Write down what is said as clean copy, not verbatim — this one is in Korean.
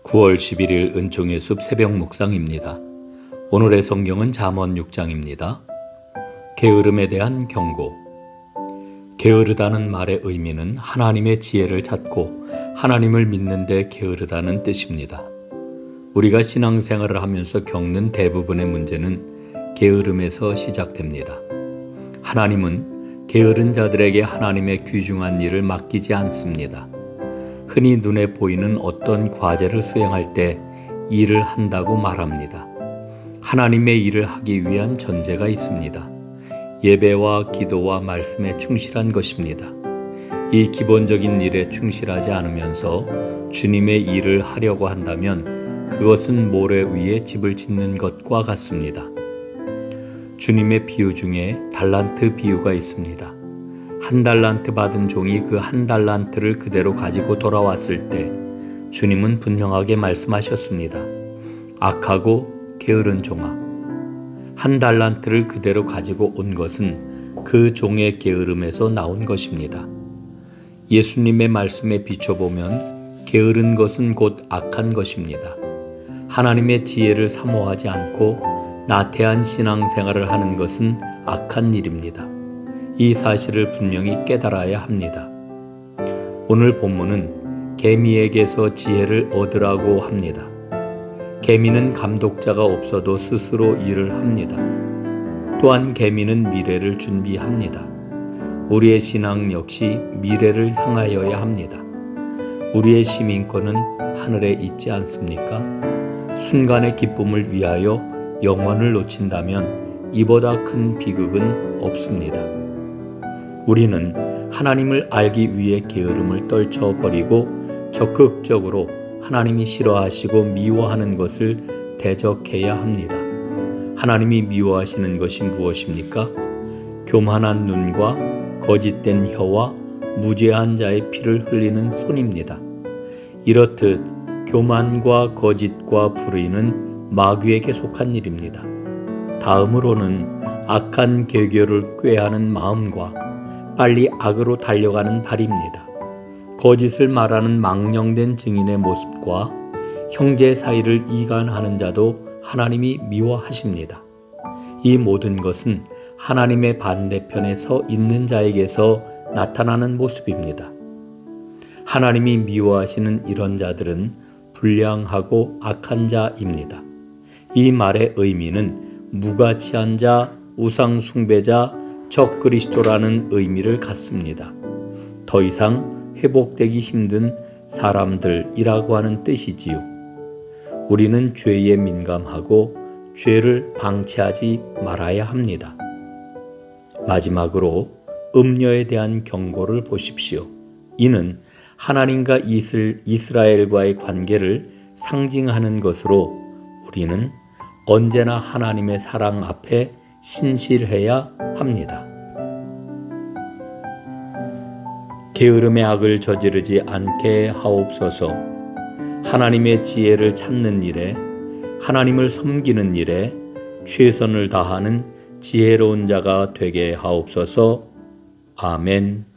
9월 11일 은총의 숲 새벽 묵상입니다. 오늘의 성경은 잠언 6장입니다. 게으름에 대한 경고. 게으르다는 말의 의미는 하나님의 지혜를 찾고 하나님을 믿는 데 게으르다는 뜻입니다. 우리가 신앙생활을 하면서 겪는 대부분의 문제는 게으름에서 시작됩니다. 하나님은 게으른 자들에게 하나님의 귀중한 일을 맡기지 않습니다. 흔히 눈에 보이는 어떤 과제를 수행할 때 일을 한다고 말합니다. 하나님의 일을 하기 위한 전제가 있습니다. 예배와 기도와 말씀에 충실한 것입니다. 이 기본적인 일에 충실하지 않으면서 주님의 일을 하려고 한다면 그것은 모래 위에 집을 짓는 것과 같습니다. 주님의 비유 중에 달란트 비유가 있습니다. 한 달란트 받은 종이 그 한 달란트를 그대로 가지고 돌아왔을 때 주님은 분명하게 말씀하셨습니다. 악하고 게으른 종아, 한 달란트를 그대로 가지고 온 것은 그 종의 게으름에서 나온 것입니다. 예수님의 말씀에 비춰보면 게으른 것은 곧 악한 것입니다. 하나님의 지혜를 사모하지 않고 나태한 신앙생활을 하는 것은 악한 일입니다. 이 사실을 분명히 깨달아야 합니다. 오늘 본문은 개미에게서 지혜를 얻으라고 합니다. 개미는 감독자가 없어도 스스로 일을 합니다. 또한 개미는 미래를 준비합니다. 우리의 신앙 역시 미래를 향하여야 합니다. 우리의 시민권은 하늘에 있지 않습니까? 순간의 기쁨을 위하여 영원을 놓친다면 이보다 큰 비극은 없습니다. 우리는 하나님을 알기 위해 게으름을 떨쳐버리고 적극적으로 하나님이 싫어하시고 미워하는 것을 대적해야 합니다. 하나님이 미워하시는 것이 무엇입니까? 교만한 눈과 거짓된 혀와 무죄한 자의 피를 흘리는 손입니다. 이렇듯 교만과 거짓과 불의는 마귀에게 속한 일입니다. 다음으로는 악한 계교를 꾀하는 마음과 빨리 악으로 달려가는 발입니다. 거짓을 말하는 망령된 증인의 모습과 형제 사이를 이간하는 자도 하나님이 미워하십니다. 이 모든 것은 하나님의 반대편에 서 있는 자에게서 나타나는 모습입니다. 하나님이 미워하시는 이런 자들은 불량하고 악한 자입니다. 이 말의 의미는 무가치한 자, 우상 숭배자, 적그리스도라는 의미를 갖습니다. 더 이상 회복되기 힘든 사람들이라고 하는 뜻이지요. 우리는 죄에 민감하고 죄를 방치하지 말아야 합니다. 마지막으로 음녀에 대한 경고를 보십시오. 이는 하나님과 이스라엘과의 관계를 상징하는 것으로 우리는 언제나 하나님의 사랑 앞에 신실해야 합니다. 게으름의 악을 저지르지 않게 하옵소서. 하나님의 지혜를 찾는 일에, 하나님을 섬기는 일에 최선을 다하는 지혜로운 자가 되게 하옵소서. 아멘.